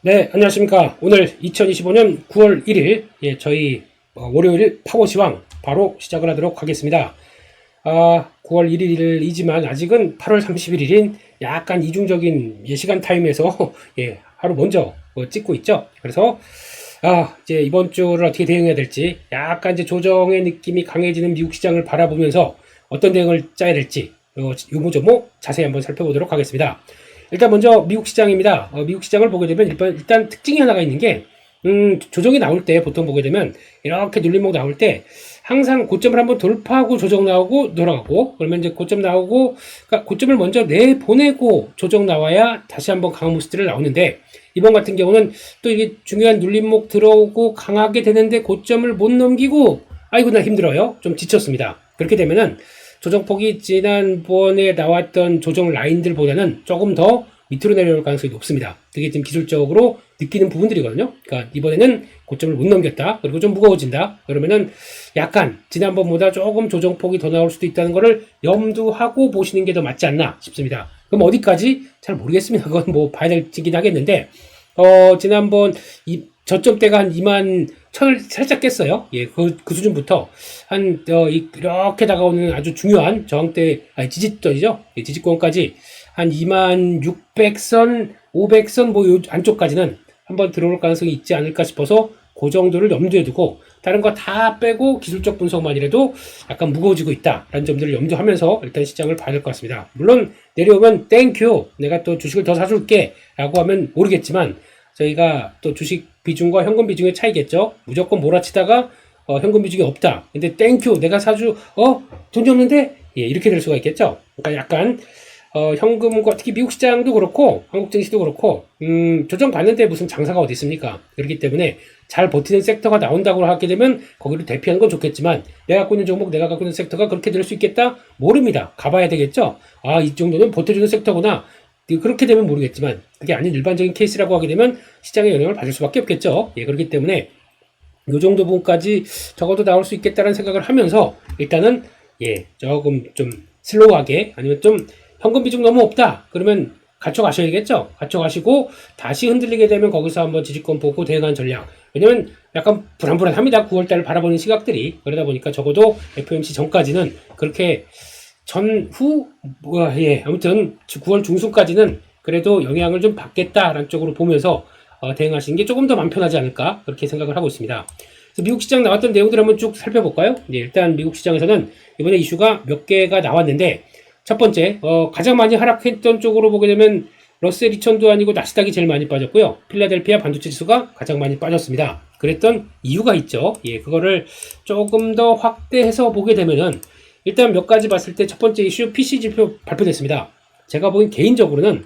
네, 안녕하십니까. 오늘 2025년 9월 1일, 저희 월요일 파워시황 바로 시작을 하도록 하겠습니다. 9월 1일이지만 아직은 8월 31일인 약간 이중적인 예시간 타임에서 하루 먼저 찍고 있죠. 그래서 이제 이번 주를 어떻게 대응해야 될지 약간 이제 조정의 느낌이 강해지는 미국 시장을 바라보면서 어떤 대응을 짜야 될지 요모조모 자세히 한번 살펴보도록 하겠습니다. 일단 먼저 미국 시장입니다. 미국 시장을 보게 되면 일단 특징이 하나가 있는 게 조정이 나올 때 보통 보게 되면 이렇게 눌림목 나올 때 항상 고점을 한번 돌파하고 조정 나오고 돌아가고, 그러면 이제 고점 나오고, 그러니까 고점을 먼저 내보내고 조정 나와야 다시 한번 강한 모습들을 나오는데, 이번 같은 경우는 또 이게 중요한 눌림목 들어오고 강하게 되는데 고점을 못 넘기고 아이고 나 힘들어요, 좀 지쳤습니다. 그렇게 되면은 조정폭이 지난번에 나왔던 조정 라인들보다는 조금 더 밑으로 내려올 가능성이 높습니다. 그게 지금 기술적으로 느끼는 부분들이거든요. 그러니까 이번에는 고점을 못 넘겼다, 그리고 좀 무거워진다, 그러면은 약간 지난번보다 조금 조정폭이 더 나올 수도 있다는 것을 염두하고 보시는 게 더 맞지 않나 싶습니다. 그럼 어디까지? 잘 모르겠습니다. 그건 뭐 봐야 될지긴 하겠는데, 지난번 저점대가 한 2만 1000을 살짝 깼어요. 그 수준부터 이렇게 다가오는 아주 중요한 저항대, 지지점이죠. 지지권까지 한 2만 600선, 500선 뭐 요 안쪽까지는 한번 들어올 가능성이 있지 않을까 싶어서 그 정도를 염두에 두고, 다른 거 다 빼고 기술적 분석만이라도 약간 무거워지고 있다라는 점들을 염두하면서 일단 시장을 봐야 될 것 같습니다. 물론 내려오면 땡큐, 내가 또 주식을 더 사줄게 라고 하면 모르겠지만, 저희가 또 주식 비중과 현금 비중의 차이겠죠. 무조건 몰아치다가 현금 비중이 없다, 근데 땡큐 내가 사주 돈이 없는데, 이렇게 될 수가 있겠죠. 그러니까 약간 현금과, 특히 미국 시장도 그렇고 한국 증시도 그렇고 조정 받는데 무슨 장사가 어디 있습니까? 그렇기 때문에 잘 버티는 섹터가 나온다고 하게 되면 거기를 대피하는 건 좋겠지만, 내가 갖고 있는 종목, 내가 갖고 있는 섹터가 그렇게 될 수 있겠다? 모릅니다. 가봐야 되겠죠. 이 정도는 버텨주는 섹터구나. 그렇게 되면 모르겠지만, 그게 아닌 일반적인 케이스라고 하게 되면 시장에 영향을 받을 수밖에 없겠죠. 그렇기 때문에 이 정도 부분까지 적어도 나올 수 있겠다는 생각을 하면서 일단은 조금 좀 슬로우하게, 아니면 좀 현금 비중 너무 없다 그러면 갖춰 가셔야겠죠. 갖춰 가시고 다시 흔들리게 되면 거기서 한번 지지권 보고 대응한 전략. 왜냐면 약간 불안불안합니다. 9월달을 바라보는 시각들이. 그러다 보니까 적어도 FOMC 전까지는 그렇게 아무튼 9월 중순까지는 그래도 영향을 좀 받겠다라는 쪽으로 보면서 대응하시는 게 조금 더 마음 편하지 않을까, 그렇게 생각을 하고 있습니다. 그래서 미국 시장 나왔던 내용들 한번 쭉 살펴볼까요? 일단 미국 시장에서는 이번에 이슈가 몇 개가 나왔는데, 첫 번째, 가장 많이 하락했던 쪽으로 보게 되면 러셀 2000도 아니고 나스닥이 제일 많이 빠졌고요. 필라델피아 반도체 지수가 가장 많이 빠졌습니다. 그랬던 이유가 있죠. 그거를 조금 더 확대해서 보게 되면은, 일단 몇 가지 봤을 때 첫 번째 이슈 PC 지표 발표됐습니다. 제가 보기엔 개인적으로는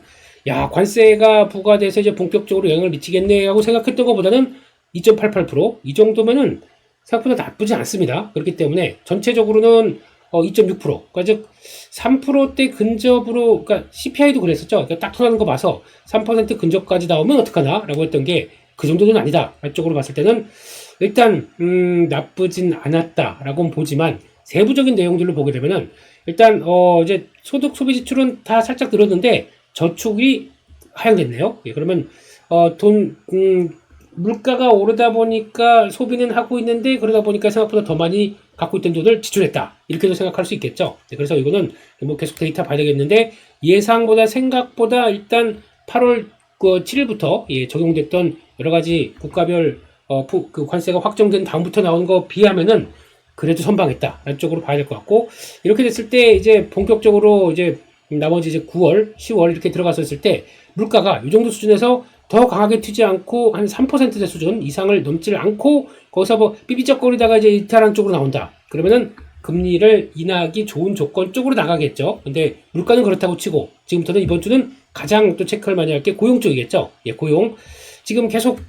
관세가 부과돼서 이제 본격적으로 영향을 미치겠네 하고 생각했던 것보다는 2.88%, 이 정도면은 생각보다 나쁘지 않습니다. 그렇기 때문에 전체적으로는 2.6%, 그러니까 즉 3%대 근접으로, 그러니까 CPI도 그랬었죠. 그러니까 딱 통하는 거 봐서 3% 근접까지 나오면 어떡하나 라고 했던 게, 그 정도는 아니다 쪽으로 봤을 때는 일단 나쁘진 않았다라고는 보지만, 세부적인 내용들을 보게 되면은 일단 이제 소득 소비 지출은 다 살짝 늘었는데 저축이 하향됐네요. 그러면 물가가 오르다 보니까 소비는 하고 있는데, 그러다 보니까 생각보다 더 많이 갖고 있던 돈을 지출했다, 이렇게도 생각할 수 있겠죠. 그래서 이거는 뭐 계속 데이터 봐야 되겠는데, 예상보다 생각보다 일단 8월 7일부터 적용됐던 여러 가지 국가별 그 관세가 확정된 다음부터 나온 거 비하면은 그래도 선방했다 쪽으로 봐야 될 것 같고, 이렇게 됐을 때 이제 본격적으로 이제 나머지 이제 9월, 10월 이렇게 들어갔었을 때 물가가 이 정도 수준에서 더 강하게 튀지 않고 한 3%대 수준 이상을 넘지를 않고, 거기서 뭐 삐삐쩍거리다가 이제 이탈한 쪽으로 나온다 그러면은 금리를 인하하기 좋은 조건 쪽으로 나가겠죠. 근데 물가는 그렇다고 치고, 지금부터는 이번 주는 가장 또 체크할 만한 게 고용 쪽이겠죠. 고용 지금 계속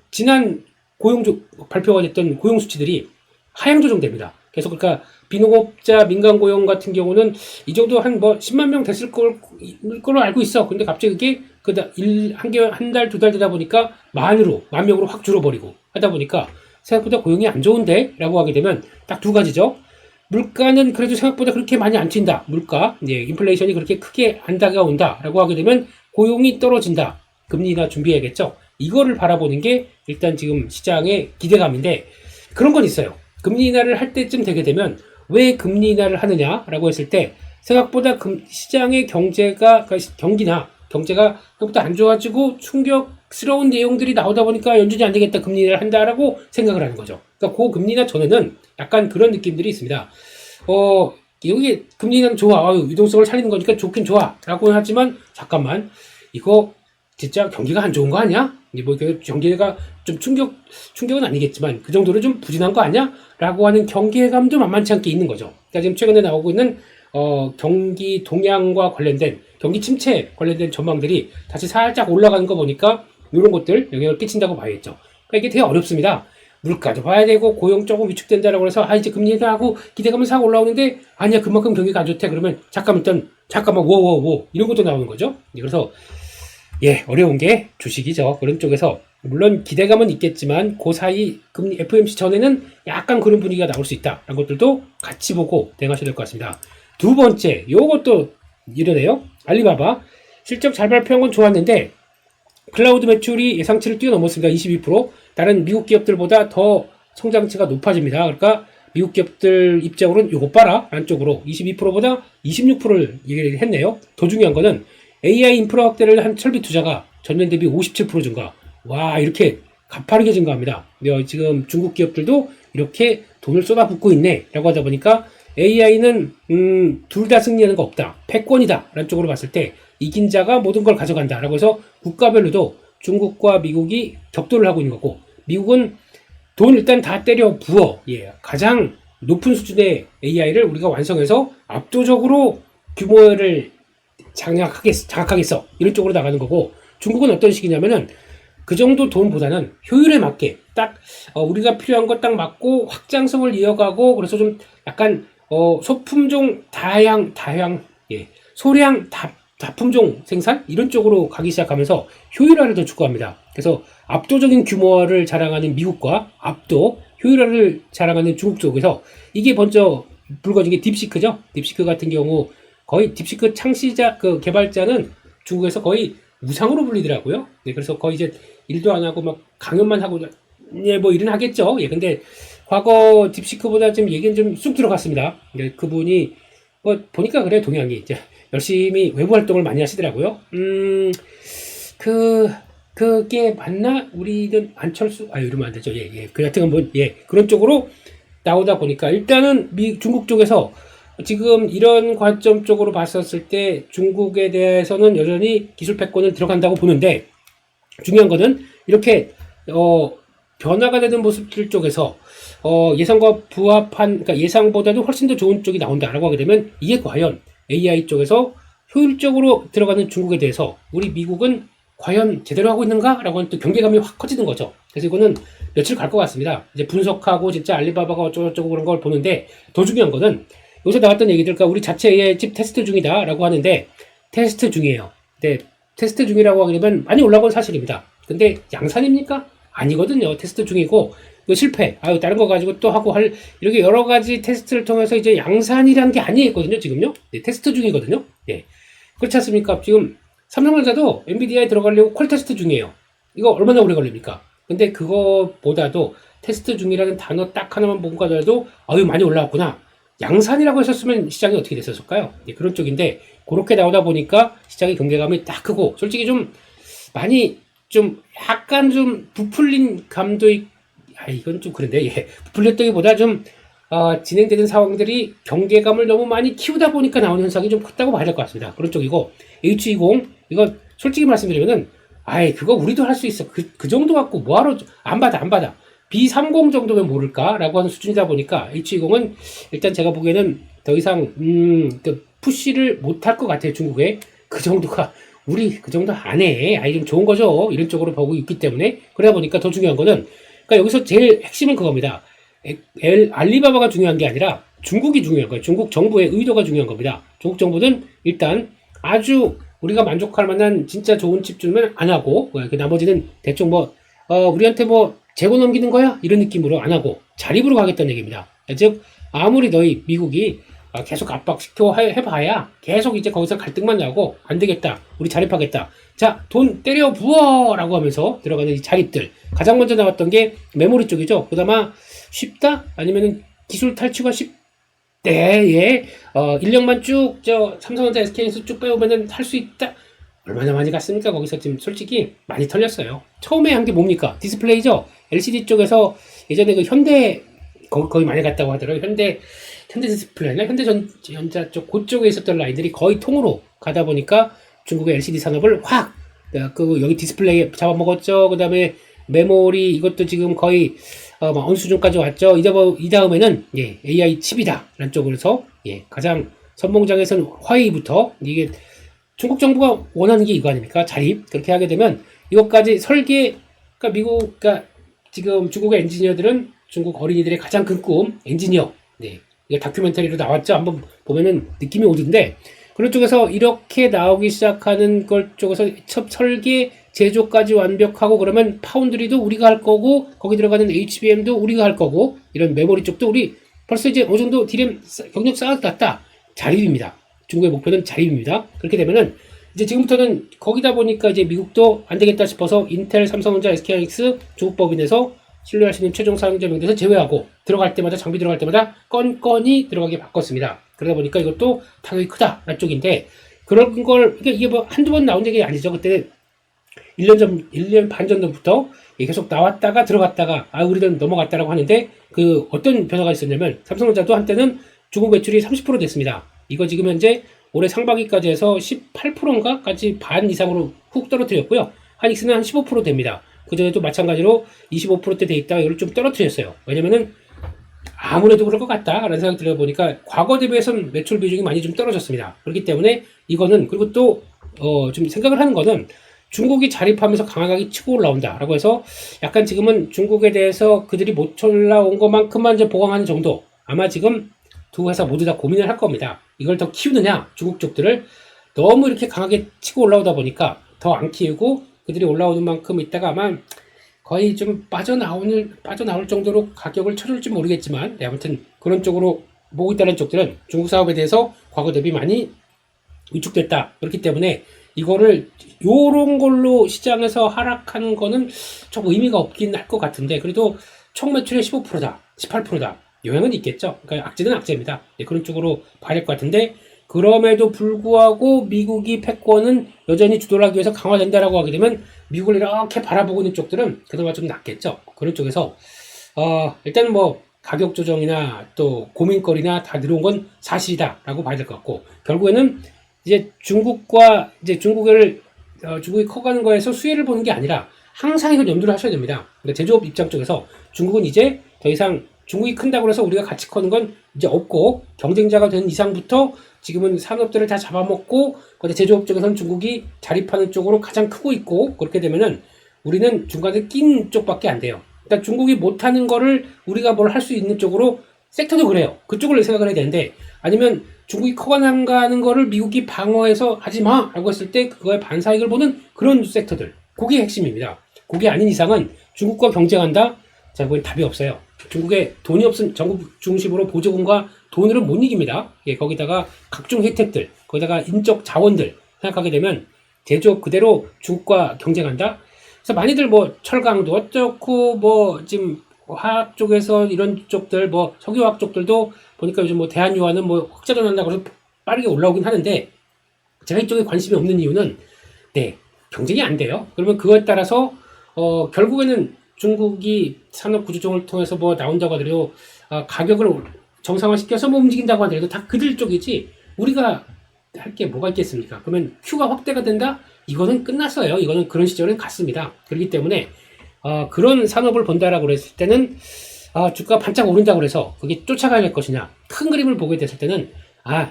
지난 고용 발표가 됐던 고용 수치들이 하향 조정됩니다. 계속. 그러니까 비농업자 민간 고용 같은 경우는 이 정도 한 뭐 10만 명 됐을 걸로 알고 있어. 근데 갑자기 그게 한 달, 두 달 되다 보니까 만 명으로 확 줄어버리고 하다 보니까 생각보다 고용이 안 좋은데 라고 하게 되면 딱 두 가지죠. 물가는 그래도 생각보다 그렇게 많이 안 튄다. 인플레이션이 그렇게 크게 안 다가온다 라고 하게 되면 고용이 떨어진다. 금리 인하 준비해야겠죠. 이거를 바라보는 게 일단 지금 시장의 기대감인데, 그런 건 있어요. 금리 인하를 할 때쯤 되게 되면 왜 금리 인하를 하느냐라고 했을 때 생각보다 시장의 경제가 생각보다 안 좋아지고 충격스러운 내용들이 나오다 보니까 연준이 안 되겠다, 금리 인하를 한다라고 생각을 하는 거죠. 그러니까 그 금리 인하 전에는 약간 그런 느낌들이 있습니다. 여기 금리 인하는 좋아, 유동성을 살리는 거니까 좋긴 좋아 라고 하지만, 잠깐만, 이거 진짜 경기가 안 좋은 거 아니야? 뭐 경기가 좀 충격은 아니겠지만 그 정도로 좀 부진한 거 아니야? 라고 하는 경계감도 만만치 않게 있는 거죠. 그러니까 지금 최근에 나오고 있는 경기 동향과 관련된, 경기 침체 관련된 전망들이 다시 살짝 올라가는 거 보니까 이런 것들 영향을 끼친다고 봐야겠죠. 그러니까 이게 되게 어렵습니다. 물가도 봐야 되고 고용 조금 위축된다라고 해서 이제 금리 인하하고 기대감은 싹 올라오는데, 아니야 그만큼 경기가 안 좋대 그러면 잠깐만 워 이런 것도 나오는 거죠. 그래서 어려운 게 주식이죠. 그런 쪽에서 물론 기대감은 있겠지만 그 사이 금리 FOMC 전에는 약간 그런 분위기가 나올 수 있다 라는 것들도 같이 보고 대응하셔야 될 것 같습니다. 두 번째, 요것도 이러네요. 알리바바 실적 잘 발표한 건 좋았는데 클라우드 매출이 예상치를 뛰어넘었습니다. 22%. 다른 미국 기업들보다 더 성장치가 높아집니다. 그러니까 미국 기업들 입장으로는 요거 봐라 안쪽으로 22%보다 26%를 얘기를 했네요. 더 중요한 거는 AI 인프라 확대를 한 설비 투자가 전년 대비 57% 증가. 와, 이렇게 가파르게 증가합니다. 지금 중국 기업들도 이렇게 돈을 쏟아붓고 있네 라고 하다 보니까 AI는 둘 다 승리하는 거 없다, 패권이다 라는 쪽으로 봤을 때 이긴 자가 모든 걸 가져간다 라고 해서 국가별로도 중국과 미국이 격돌을 하고 있는 거고, 미국은 돈 일단 다 때려 부어 가장 높은 수준의 AI를 우리가 완성해서 압도적으로 규모를 장악하겠어 이런 쪽으로 나가는 거고, 중국은 어떤 식이냐면은 그 정도 돈보다는 효율에 맞게 딱 우리가 필요한 거 딱 맞고 확장성을 이어가고, 그래서 좀 약간 소품종 소량 다품종 생산 이런 쪽으로 가기 시작하면서 효율화를 더 추구합니다. 그래서 압도적인 규모를 자랑하는 미국과 효율화를 자랑하는 중국 쪽에서 이게 먼저 불거진 게 딥시크죠. 딥시크 같은 경우 거의 딥시크 개발자는 중국에서 거의 우상으로 불리더라고요. 그래서 거의 이제 일도 안 하고 막 강연만 하고 뭐 일은 하겠죠. 근데 과거 딥시크보다 지금 얘기는 좀 쑥 들어갔습니다. 그분이 보니까 그래, 동양이 이제 열심히 외부 활동을 많이 하시더라고요. 그게 맞나? 우리는 안철수 이러면 안 되죠. 그 같은 건 그런 쪽으로 나오다 보니까 일단은 중국 쪽에서 지금 이런 관점 쪽으로 봤었을 때 중국에 대해서는 여전히 기술 패권을 들어간다고 보는데, 중요한 거는 이렇게 변화가 되는 모습들 쪽에서 예상과 부합한, 그러니까 예상보다도 훨씬 더 좋은 쪽이 나온다라고 하게 되면 이게 과연 AI 쪽에서 효율적으로 들어가는 중국에 대해서 우리 미국은 과연 제대로 하고 있는가라고 하는 또 경계감이 확 커지는 거죠. 그래서 이거는 며칠 갈 것 같습니다. 이제 분석하고 진짜 알리바바가 어쩌고저쩌고 그런 걸 보는데, 더 중요한 거는 여기서 나왔던 얘기들, 그러니까 우리 자체 AI 칩 테스트 중이다라고 하는데 테스트 중이에요. 근데 테스트 중이라고 하게 되면 많이 올라온 건 사실입니다. 근데 양산입니까? 아니거든요. 테스트 중이고 이거 실패, 다른 거 가지고 또 하고 이렇게 여러 가지 테스트를 통해서 이제 양산이라는 게 아니거든요. 지금요. 테스트 중이거든요. 그렇지 않습니까? 지금 삼성전자도 엔비디아에 들어가려고 콜 테스트 중이에요. 이거 얼마나 오래 걸립니까? 근데 그거보다도 테스트 중이라는 단어 딱 하나만 보고 가더라도 많이 올라왔구나, 양산이라고 했었으면 시장이 어떻게 됐었을까요? 그런 쪽인데 그렇게 나오다 보니까 시장의 경계감이 딱 크고, 솔직히 좀 많이 좀 약간 좀 부풀린 감도 이건 좀 그런데 부풀렸다기보다 좀 진행되는 상황들이 경계감을 너무 많이 키우다 보니까 나오는 현상이 좀 컸다고 봐야 될 것 같습니다. 그런 쪽이고, H20 이거 솔직히 말씀드리면은 그거 우리도 할 수 있어, 그 정도 갖고 뭐하러 안 받아 B30 정도면 모를까라고 하는 수준이다 보니까 H20은 일단 제가 보기에는 더 이상 푸시를 못할 것 같아요. 중국에 그 정도가 우리 그 정도 안 해, 좀 좋은 거죠, 이런 쪽으로 보고 있기 때문에. 그러다 보니까 더 중요한 거는, 그러니까 여기서 제일 핵심은 그겁니다. 알리바바가 중요한 게 아니라 중국이 중요한 거예요. 중국 정부의 의도가 중요한 겁니다. 중국 정부는 일단 아주 우리가 만족할 만한 진짜 좋은 칩 주면 안 하고, 그 나머지는 대충 우리한테 재고 넘기는 거야? 이런 느낌으로 안 하고 자립으로 가겠다는 얘기입니다. 즉, 아무리 너희 미국이 계속 압박시켜 해봐야 계속 이제 거기서 갈등만 나고 안 되겠다. 우리 자립하겠다. 자, 돈 때려 부어! 라고 하면서 들어가는 이 자립들. 가장 먼저 나왔던 게 메모리 쪽이죠. 그나마 쉽다? 아니면은 기술 탈취가 쉽, 네, 예. 인력만 쭉, 삼성전자 SK에서 쭉 빼오면은 할 수 있다? 얼마나 많이 갔습니까? 거기서 지금 솔직히 많이 털렸어요. 처음에 한 게 뭡니까? 디스플레이죠? LCD 쪽에서 예전에 그 현대, 거의 많이 갔다고 하더라고요. 현대 디스플레이나 현대전자 쪽, 그쪽에 있었던 라인들이 거의 통으로 가다 보니까 중국의 LCD 산업을 확, 여기 디스플레이 잡아먹었죠. 그 다음에 메모리, 이것도 지금 거의, 어느 수준까지 왔죠. 이 다음에는, 예, AI 칩이다. 라는 쪽으로서, 예, 가장 선봉장에서는 화웨이부터, 이게 중국 정부가 원하는 게 이거 아닙니까? 자립. 그렇게 하게 되면, 이것까지 설계, 그러니까 지금 중국의 엔지니어들은 중국 어린이들의 가장 큰 꿈, 엔지니어. 네. 이게 다큐멘터리로 나왔죠. 한번 보면은 느낌이 오던데, 그런 쪽에서 이렇게 나오기 시작하는 걸 쪽에서 첫 설계, 제조까지 완벽하고 그러면 파운드리도 우리가 할 거고, 거기 들어가는 HBM도 우리가 할 거고, 이런 메모리 쪽도 우리 벌써 이제 어느 정도 디램 경력 쌓았다. 자립입니다. 중국의 목표는 자립입니다. 그렇게 되면은 이제 지금부터는 거기다 보니까 이제 미국도 안 되겠다 싶어서 인텔, 삼성전자, SK하이닉스, 중국 법인에서 신뢰할 수 있는 최종 사용자 명단에서 제외하고 들어갈 때마다 장비 들어갈 때마다 건건이 들어가게 바꿨습니다. 그러다 보니까 이것도 타격이 크다라는 쪽인데 그런 걸 이게 뭐 한두 번 나온 얘기 아니죠. 그때 1년 반 전부터 계속 나왔다가 들어갔다가 우리는 넘어갔다라고 하는데 그 어떤 변화가 있었냐면 삼성전자도 한때는 중국 매출이 30% 됐습니다. 이거 지금 현재 올해 상반기까지 해서 18%인가까지 반 이상으로 훅 떨어뜨렸고요. 하이닉스는 한 15% 됩니다. 그전에도 마찬가지로 25%대 돼 있다가 이걸 좀 떨어뜨렸어요. 왜냐면은 아무래도 그럴 것 같다라는 생각이 들어보니까 과거 대비해서는 매출 비중이 많이 좀 떨어졌습니다. 그렇기 때문에 이거는 그리고 또 좀 생각을 하는 거는 중국이 자립하면서 강하게 치고 올라온다라고 해서 약간 지금은 중국에 대해서 그들이 못 올라온 것만큼만 이제 보강하는 정도 아마 지금 두 회사 모두 다 고민을 할 겁니다. 이걸 더 키우느냐 중국 쪽들을 너무 이렇게 강하게 치고 올라오다 보니까 더 안 키우고 그들이 올라오는 만큼 있다가 아마 거의 좀 빠져나올 정도로 가격을 쳐줄지 모르겠지만 네, 아무튼 그런 쪽으로 보고 있다는 쪽들은 중국 사업에 대해서 과거 대비 많이 위축됐다. 그렇기 때문에 이거를 요런 걸로 시장에서 하락하는 거는 좀 의미가 없긴 할 것 같은데 그래도 총 매출의 15%다, 18%다. 영향은 있겠죠. 그러니까 악재는 악재입니다. 네, 그런 쪽으로 봐야 될 것 같은데 그럼에도 불구하고 미국이 패권은 여전히 주도를 하기 위해서 강화된다라고 하게 되면 미국을 이렇게 바라보고 있는 쪽들은 그나마 좀 낫겠죠. 그런 쪽에서 일단은 뭐 가격 조정이나 또 고민거리나 다 들어온 건 사실이다라고 봐야 될 것 같고 결국에는 이제 중국이 커가는 거에서 수혜를 보는 게 아니라 항상 이걸 염두를 하셔야 됩니다. 그러니까 제조업 입장 쪽에서 중국은 이제 더 이상 중국이 큰다고 해서 우리가 같이 커는 건 이제 없고 경쟁자가 된 이상부터 지금은 산업들을 다 잡아먹고 제조업 쪽에서는 중국이 자립하는 쪽으로 가장 크고 있고 그렇게 되면은 우리는 중간에 낀 쪽밖에 안 돼요. 그러니까 중국이 못하는 거를 우리가 뭘 할 수 있는 쪽으로 섹터도 그래요. 그쪽을 생각을 해야 되는데 아니면 중국이 커가는 거를 미국이 방어해서 하지 마! 라고 했을 때 그거에 반사익을 보는 그런 섹터들. 그게 핵심입니다. 그게 아닌 이상은 중국과 경쟁한다? 자, 그건 답이 없어요. 중국에 돈이 없은 전국 중심으로 보조금과 돈으로 못 이깁니다. 예, 거기다가 각종 혜택들, 거기다가 인적 자원들 생각하게 되면 제조업 그대로 중국과 경쟁한다? 그래서 많이들 뭐 철강도 어쩌고 뭐 지금 화학 쪽에서 이런 쪽들 뭐 석유화학 쪽들도 보니까 요즘 뭐 대한유화는 뭐 흑자전한다고 해서 빠르게 올라오긴 하는데 제가 이쪽에 관심이 없는 이유는 네 경쟁이 안 돼요. 그러면 그거에 따라서 결국에는 중국이 산업 구조조정을 통해서 뭐 나온다고 하더라도 가격을 정상화시켜서 뭐 움직인다고 하더라도 다 그들 쪽이지 우리가 할 게 뭐가 있겠습니까? 그러면 Q가 확대가 된다? 이거는 끝났어요. 이거는 그런 시절은 갔습니다. 그렇기 때문에 그런 산업을 본다라고 그랬을 때는 주가가 반짝 오른다고 그래서 그게 쫓아가야 할 것이냐 큰 그림을 보게 됐을 때는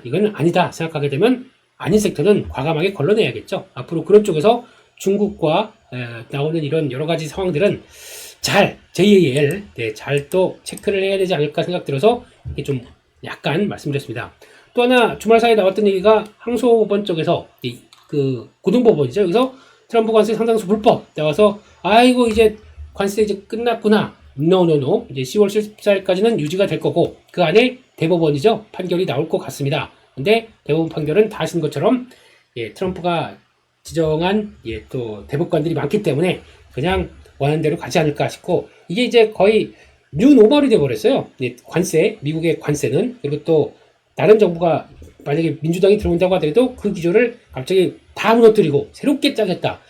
이거는 아니다 생각하게 되면 아닌 섹터는 과감하게 걸러내야겠죠. 앞으로 그런 쪽에서 중국과 나오는 이런 여러 가지 상황들은 잘 JAL 잘 또 체크를 해야 되지 않을까 생각 들어서 이게 좀 약간 말씀드렸습니다. 또 하나 주말 사이에 나왔던 얘기가 항소법원 쪽에서 그 고등법원이죠. 여기서 트럼프 관세 상당수 불법 나와서 아이고 이제 관세 이제 끝났구나 no. 이제 10월 14일까지는 유지가 될 거고, 그 안에 대법원이죠. 판결이 나올 것 같습니다. 근데 대법원 판결은 다 아시는 것처럼, 예, 트럼프가 지정한, 예, 또 대법관들이 많기 때문에 그냥 원하는 대로 가지 않을까 싶고, 이게 이제 거의 뉴 노멀이 돼버렸어요. 예, 관세, 미국의 관세는. 그리고 또 다른 정부가 만약에 민주당이 들어온다고 하더라도 그 기조를 갑자기 다 무너뜨리고 새롭게 짜겠다.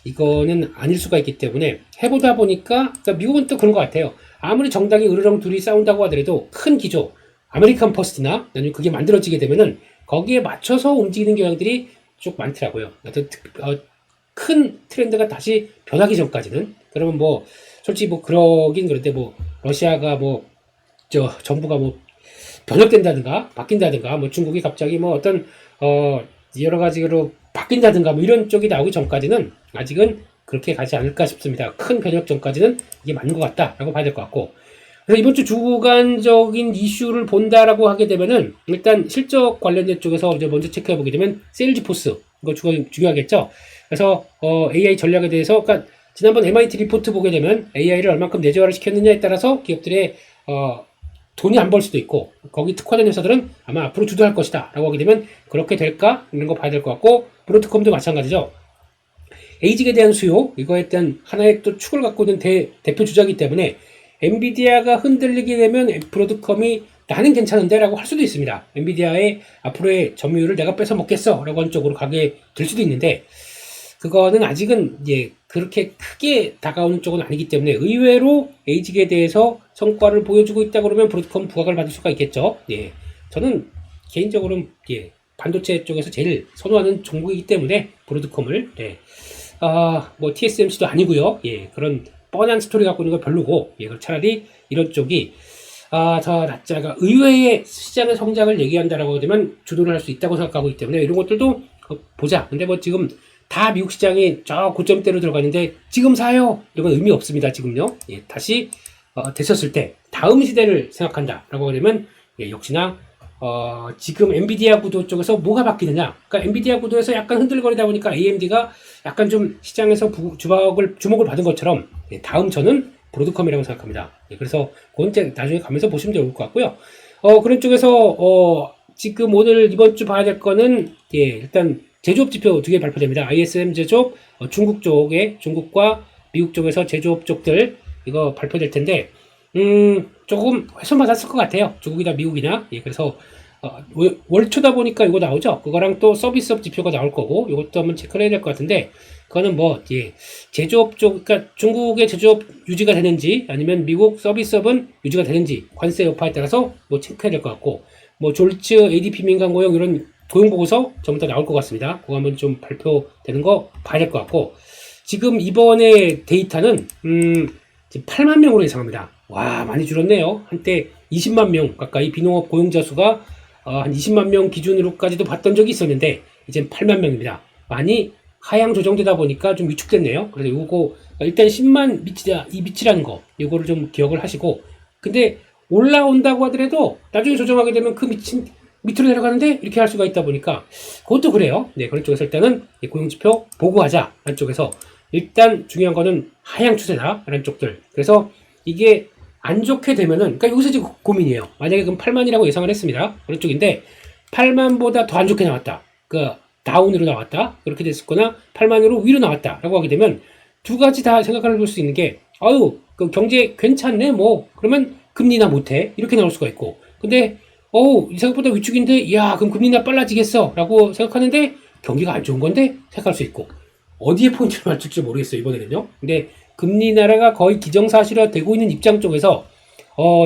이거는 아닐 수가 있기 때문에 해보다 보니까, 그러니까 미국은 또 그런 것 같아요. 아무리 정당이 으르렁 둘이 싸운다고 하더라도 큰 기조, 아메리칸 퍼스트나 아니면 그게 만들어지게 되면은 거기에 맞춰서 움직이는 경향들이 쭉 많더라고요. 큰 트렌드가 다시 변하기 전까지는. 그러면 뭐 솔직히 뭐 그러긴 그런데 뭐 러시아가 뭐 정부가 뭐 변혁된다든가 바뀐다든가 뭐 중국이 갑자기 뭐 어떤 여러 가지로 바뀐다든가 뭐 이런 쪽이 나오기 전까지는 아직은 그렇게 가지 않을까 싶습니다. 큰 변혁 전까지는 이게 맞는 것 같다라고 봐야 될 것 같고, 그래서 이번 주 주간적인 이슈를 본다라고 하게 되면은 일단 실적 관련된 쪽에서 이제 먼저 체크해 보게 되면 세일즈포스, 이거 중요하겠죠. 그래서 AI 전략에 대해서, 그러니까 지난번 MIT 리포트 보게 되면 AI를 얼만큼 내재화를 시켰느냐에 따라서 기업들의 돈이 안 벌 수도 있고, 거기 특화된 회사들은 아마 앞으로 주도할 것이다 라고 하게 되면 그렇게 될까? 이런 거 봐야 될 것 같고, 브로드컴도 마찬가지죠. 에이직에 대한 수요, 이거에 대한 하나의 또 축을 갖고 있는 대표 주자이기 때문에 엔비디아가 흔들리게 되면 브로드컴이 나는 괜찮은데 라고 할 수도 있습니다. 엔비디아의 앞으로의 점유율을 내가 뺏어 먹겠어 라고 하는 쪽으로 가게 될 수도 있는데, 그거는 아직은 이제 그렇게 크게 다가오는 쪽은 아니기 때문에 의외로 에이직에 대해서 성과를 보여주고 있다 그러면 브로드컴 부각을 받을 수가 있겠죠. 예, 저는 개인적으로는 예, 반도체 쪽에서 제일 선호하는 종목이기 때문에 브로드컴을, 예, 뭐 TSMC도 아니고요. 예, 그런 뻔한 스토리 갖고 있는 거 별로고, 예, 차라리 이런 쪽이 더 낫자가 의외의 시장의 성장을 얘기한다라고 되면 주도를 할 수 있다고 생각하고 있기 때문에 이런 것들도 보자. 근데 뭐 지금 다 미국 시장이 저 고점대로 들어가는데 지금 사요? 이건 의미 없습니다. 지금요. 예, 다시 됐었을 때 다음 시대를 생각한다라고 하면, 예, 역시나 지금 엔비디아 구도 쪽에서 뭐가 바뀌느냐. 그러니까 엔비디아 구도에서 약간 흔들거리다 보니까 AMD가 약간 좀 시장에서 주목을 받은 것처럼, 예, 다음 저는 브로드컴이라고 생각합니다. 예, 그래서 그건 나중에 가면서 보시면 좋을 것 같고요. 그런 쪽에서 지금 오늘 이번 주 봐야 될 거는, 예, 일단 제조업 지표 2개 발표됩니다. ISM 제조업, 중국과 미국 쪽에서 제조업 쪽들 이거 발표될 텐데, 조금 훼손 받았을 것 같아요. 중국이나 미국이나. 예, 그래서 월초다 보니까 이거 나오죠. 그거랑 또 서비스업 지표가 나올 거고, 이것도 한번 체크를 해야 될 것 같은데, 그거는 뭐, 예, 제조업 쪽, 그러니까 중국의 제조업 유지가 되는지 아니면 미국 서비스업은 유지가 되는지 관세 여파에 따라서 뭐 체크해야 될 것 같고, 뭐 졸츠, ADP 민간 고용 이런 고용 보고서 전부 다 나올 것 같습니다. 그거 한번 좀 발표되는 거 봐야 될 것 같고, 지금 이번에 데이터는 지금 8만 명으로 예상합니다. 와, 많이 줄었네요. 한때 20만 명 가까이 비농업 고용자 수가 한 20만 명 기준으로까지도 봤던 적이 있었는데 이제 8만 명입니다. 많이 하향 조정되다 보니까 좀 위축됐네요. 그래서 요거 일단 10만 미치라는 거, 요거를 좀 기억을 하시고, 근데 올라온다고 하더라도 나중에 조정하게 되면 그 밑으로 내려가는데 이렇게 할 수가 있다 보니까 그것도 그래요. 네, 그런 쪽에서 일단은 고용지표 보고하자 라는 쪽에서 일단 중요한 거는 하향 추세다 라는 쪽들. 그래서 이게 안 좋게 되면은, 그러니까 여기서 지금 고민이에요. 만약에 그럼 8만이라고 예상을 했습니다. 그런 쪽인데 8만보다 더 안 좋게 나왔다. 그러니까 다운으로 나왔다. 그렇게 됐었거나 8만으로 위로 나왔다 라고 하게 되면 두 가지 다 생각을 해볼 수 있는 게, 그 경제 괜찮네 뭐 그러면 금리나 못해 이렇게 나올 수가 있고, 근데 이 생각보다 위축인데, 이야, 그럼 금리나 빨라지겠어 라고 생각하는데 경기가 안 좋은 건데 생각할 수 있고, 어디에 포인트를 맞출지 모르겠어요 이번에는요. 근데 금리 인하가 거의 기정사실화 되고 있는 입장 쪽에서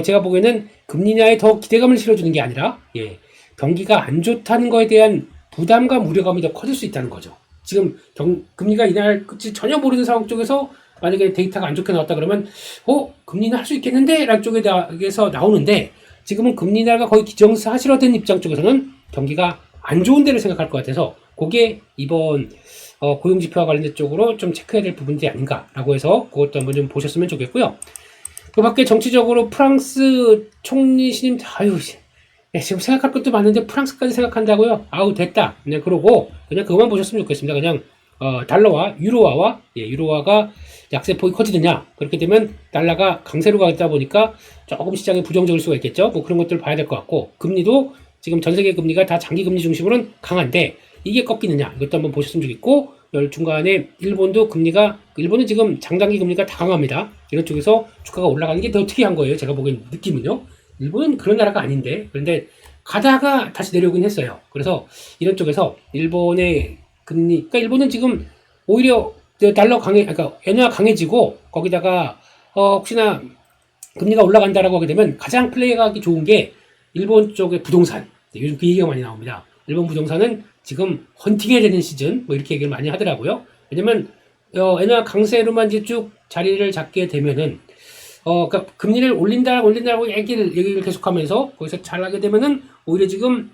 제가 보기에는 금리 인하에 더 기대감을 실어주는 게 아니라, 예, 경기가 안 좋다는 거에 대한 부담감, 우려감이 더 커질 수 있다는 거죠. 지금 금리가 인하할 끝이 전혀 모르는 상황 쪽에서 만약에 데이터가 안 좋게 나왔다 그러면 금리 인하 할 수 있겠는데 라는 쪽에서 나오는데, 지금은 금리 인하가 거의 기정사실화된 입장 쪽에서는 경기가 안 좋은 데를 생각할 것 같아서 그게 이번 고용지표와 관련된 쪽으로 좀 체크해야 될 부분들이 아닌가라고 해서 그것도 한번 좀 보셨으면 좋겠고요. 그 밖에 정치적으로 프랑스 총리 신임, 지금 생각할 것도 많은데 프랑스까지 생각한다고요? 됐다. 그냥 그러고 그냥 그것만 보셨으면 좋겠습니다. 그냥 달러와 유로화와 유로화가 약세폭이 커지느냐, 그렇게 되면 달러가 강세로 가다 보니까 조금 시장에 부정적일 수가 있겠죠. 뭐 그런 것들을 봐야 될 것 같고, 금리도 지금 전 세계 금리가 다 장기 금리 중심으로는 강한데 이게 꺾이느냐, 이것도 한번 보셨으면 좋겠고, 중간에 일본도 금리가, 일본은 지금 장단기 금리가 다 강합니다. 이런 쪽에서 주가가 올라가는 게 더 특이한 거예요. 제가 보기엔 느낌은요. 일본은 그런 나라가 아닌데, 그런데 가다가 다시 내려오긴 했어요. 그래서 이런 쪽에서 일본의 금리, 그러니까 일본은 지금 오히려 달러 그러니까 엔화 강해지고, 거기다가 혹시나 금리가 올라간다라고 하게 되면 가장 플레이가 하기 좋은 게 일본 쪽의 부동산. 요즘 그 얘기가 많이 나옵니다. 일본 부동산은 지금 헌팅해야 되는 시즌, 뭐 이렇게 얘기를 많이 하더라고요. 왜냐면 엔화 강세로만 이제 쭉 자리를 잡게 되면은 그러니까 금리를 올린다라고 얘기를 계속하면서 거기서 잘하게 되면은 오히려 지금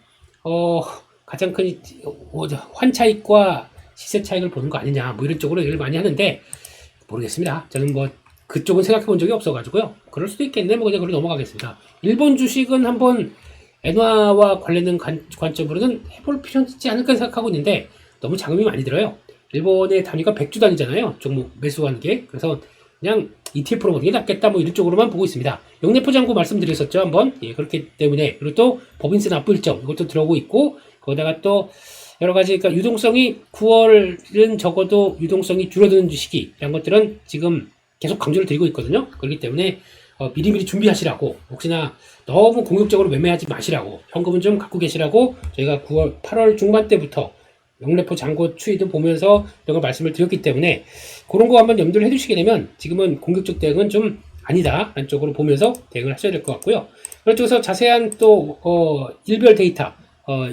가장 큰 환차익과 시세 차익을 보는 거 아니냐, 뭐 이런 쪽으로 얘기를 많이 하는데 모르겠습니다. 저는 뭐 그쪽은 생각해 본 적이 없어가지고요. 그럴 수도 있겠네. 뭐 그냥 그로 넘어가겠습니다. 일본 주식은 한번 엔화와 관련된 관점으로는 해볼 필요는 있지 않을까 생각하고 있는데 너무 자금이 많이 들어요. 일본의 단위가 100주 단위잖아요. 종목 매수하는 게. 그래서 그냥 ETF로 보는 게 낫겠다, 뭐 이런 쪽으로만 보고 있습니다. 영내포 잔고 말씀드렸었죠, 한번. 그렇기 때문에. 그리고 또 법인세 납부 일정, 이것도 들어오고 있고, 거기다가 또 여러 가지, 그러니까 유동성이 9월은 적어도 유동성이 줄어드는 시기, 이런 것들은 지금 계속 강조를 드리고 있거든요. 그렇기 때문에 미리미리 준비하시라고, 혹시나 너무 공격적으로 매매하지 마시라고, 현금은 좀 갖고 계시라고 저희가 9월, 8월 중반 때부터 영래포 잔고 추이도 보면서 이런 걸 말씀을 드렸기 때문에 그런 거 한번 염두를 해두시게 되면 지금은 공격적 대응은 좀 아니다 라는 쪽으로 보면서 대응을 하셔야 될 것 같고요. 그쪽에서 자세한 또 일별 데이터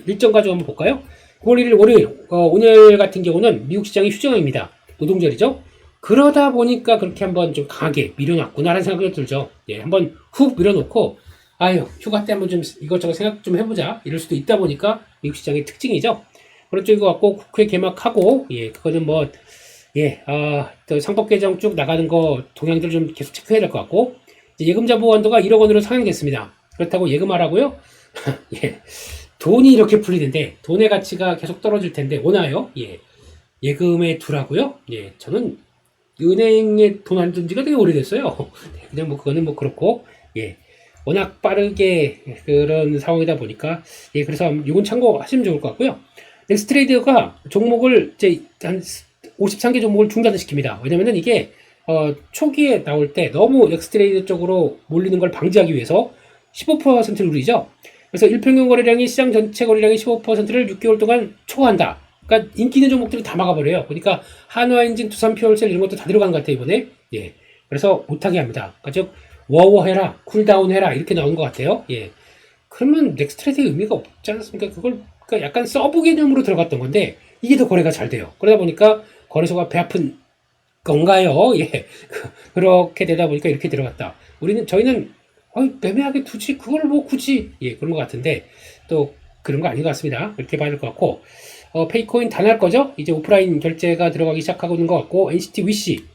일정 가지고 한번 볼까요? 9월 1일 월요일, 오늘 같은 경우는 미국 시장이 휴정입니다. 노동절이죠. 그러다 보니까 그렇게 한번 좀 강하게 밀어놨구나라는 생각이 들죠. 한번 훅 밀어놓고 아유, 휴가 때 한번 좀 이것저것 생각 좀 해보자, 이럴 수도 있다 보니까 미국 시장의 특징이죠. 그런 쪽인 것 같고, 국회 개막하고, 그거는 뭐, 또 상법 개정 쭉 나가는 거 동향들 좀 계속 체크해야 될 것 같고, 예금자 보호한도가 1억 원으로 상향됐습니다. 그렇다고 예금하라고요? 돈이 이렇게 풀리는데, 돈의 가치가 계속 떨어질 텐데, 오나요? 예금에 두라고요? 저는 은행에 돈 안 둔 지가 되게 오래됐어요. 그냥 뭐, 그거는 뭐 그렇고, 워낙 빠르게 그런 상황이다 보니까, 그래서 이건 참고하시면 좋을 것 같고요. 넥스트레이드가 종목을 이제 한 53개 종목을 중단을 시킵니다. 왜냐면은 이게 초기에 나올 때 너무 넥스트레이드 쪽으로 몰리는 걸 방지하기 위해서 15%를 누리죠. 그래서 일평균 거래량이 시장 전체 거래량의 15%를 6개월 동안 초과한다. 그러니까 인기 있는 종목들이 다 막아버려요. 그러니까 한화엔진, 두산퓨얼셀 이런 것도 다 들어간 것 같아요, 이번에. 그래서 못하게 합니다. 그러니까 즉 워워해라, 쿨다운 해라, 이렇게 나온 것 같아요. 그러면 넥스트레이드의 의미가 없지 않습니까? 그러니까 약간 서브 개념으로 들어갔던 건데 이게 더 거래가 잘 돼요. 그러다 보니까 거래소가 배 아픈 건가요? 그렇게 되다 보니까 이렇게 들어갔다. 저희는 매매하게 두지, 그걸 뭐 굳이, 그런 것 같은데 또 그런 거 아닌 것 같습니다. 이렇게 봐야 될 것 같고, 페이코인 단할 거죠? 이제 오프라인 결제가 들어가기 시작하고 있는 것 같고, NCT 위시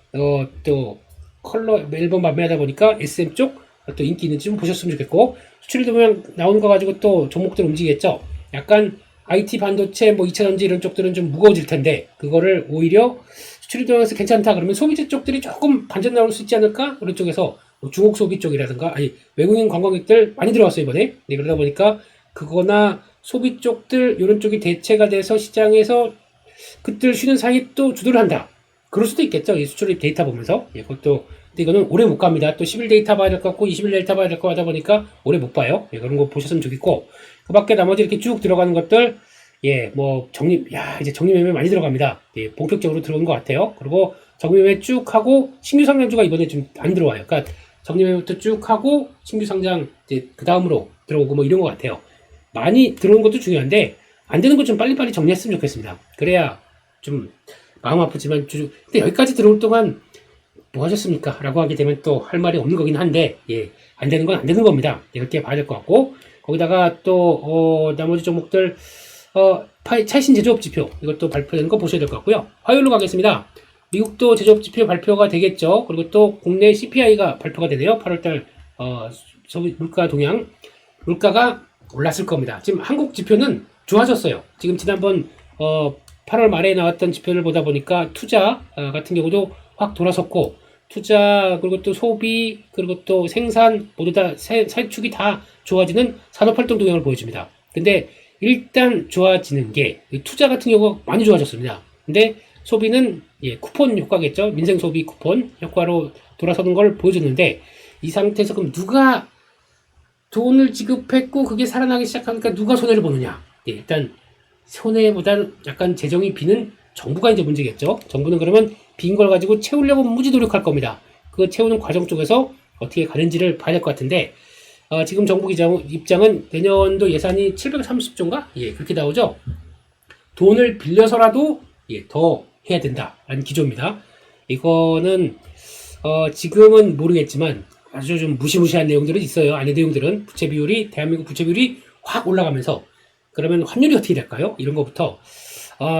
또 컬러 앨범 판매하다 보니까 SM 쪽 또 인기 있는지 좀 보셨으면 좋겠고, 수출이 보면 나오는 거 가지고 또 종목들 움직이겠죠. 약간 IT 반도체, 뭐 2차전지 이런 쪽들은 좀 무거워질 텐데 그거를 오히려 수출이 들어가서 괜찮다 그러면 소비재 쪽들이 조금 반전 나올 수 있지 않을까? 그런 쪽에서 뭐 중국 소비 쪽이라든가, 외국인 관광객들 많이 들어왔어요 이번에. 그러다 보니까 그거나 소비 쪽들 이런 쪽이 대체가 돼서 시장에서 그들 쉬는 사이에 또 주도를 한다. 그럴 수도 있겠죠. 이 수출입 데이터 보면서. 그것도, 근데 이거는 오래 못 갑니다. 또 10일 데이터 봐야 될 것 같고 20일 데이터 봐야 될 것 하다 보니까 오래 못 봐요. 그런 거 보셨으면 좋겠고, 그 밖에 나머지 이렇게 쭉 들어가는 것들, 뭐 이제 정리매매 많이 들어갑니다. 본격적으로 들어오는 것 같아요. 그리고 정리매매 쭉 하고 신규 상장주가 이번에 좀 안 들어와요. 그러니까 정리매매부터 쭉 하고 신규 상장 이제 그 다음으로 들어오고 뭐 이런 것 같아요. 많이 들어오는 것도 중요한데 안 되는 것 좀 빨리빨리 정리했으면 좋겠습니다. 그래야 좀 마음 아프지만 근데 여기까지 들어올 동안 뭐 하셨습니까? 라고 하게 되면 또 할 말이 없는 거긴 한데, 안 되는 건 안 되는 겁니다. 이렇게 봐야 될 것 같고, 거기다가 또 나머지 종목들 차신 제조업 지표, 이것도 발표되는 거 보셔야 될 것 같고요. 화요일로 가겠습니다. 미국도 제조업 지표 발표가 되겠죠. 그리고 또 국내 CPI가 발표가 되네요. 8월달 소비 물가 동향, 물가가 올랐을 겁니다. 지금 한국 지표는 좋아졌어요. 지금 지난번 8월 말에 나왔던 지표를 보다 보니까 투자 같은 경우도 확 돌아섰고, 투자 그리고 또 소비 그리고 또 생산 모두 다 살축이 다 좋아지는 산업활동 동향을 보여줍니다. 근데 일단 좋아지는 게 투자 같은 경우가 많이 좋아졌습니다. 근데 소비는 쿠폰 효과겠죠. 민생 소비 쿠폰 효과로 돌아서는 걸 보여줬는데, 이 상태에서 그럼 누가 돈을 지급했고 그게 살아나기 시작하니까 누가 손해를 보느냐? 일단 손해보다는 약간 재정이 비는 정부가 이제 문제겠죠. 정부는 그러면 빈 걸 가지고 채우려고 무지 노력할 겁니다. 그 채우는 과정 쪽에서 어떻게 가는지를 봐야 될 것 같은데, 지금 정부 입장은 내년도 예산이 730조인가? 그렇게 나오죠. 돈을 빌려서라도 더 해야 된다라는 기조입니다. 이거는 지금은 모르겠지만 아주 좀 무시무시한 내용들은 있어요. 안에 내용들은 대한민국 부채 비율이 확 올라가면서, 그러면 환율이 어떻게 될까요? 이런 것부터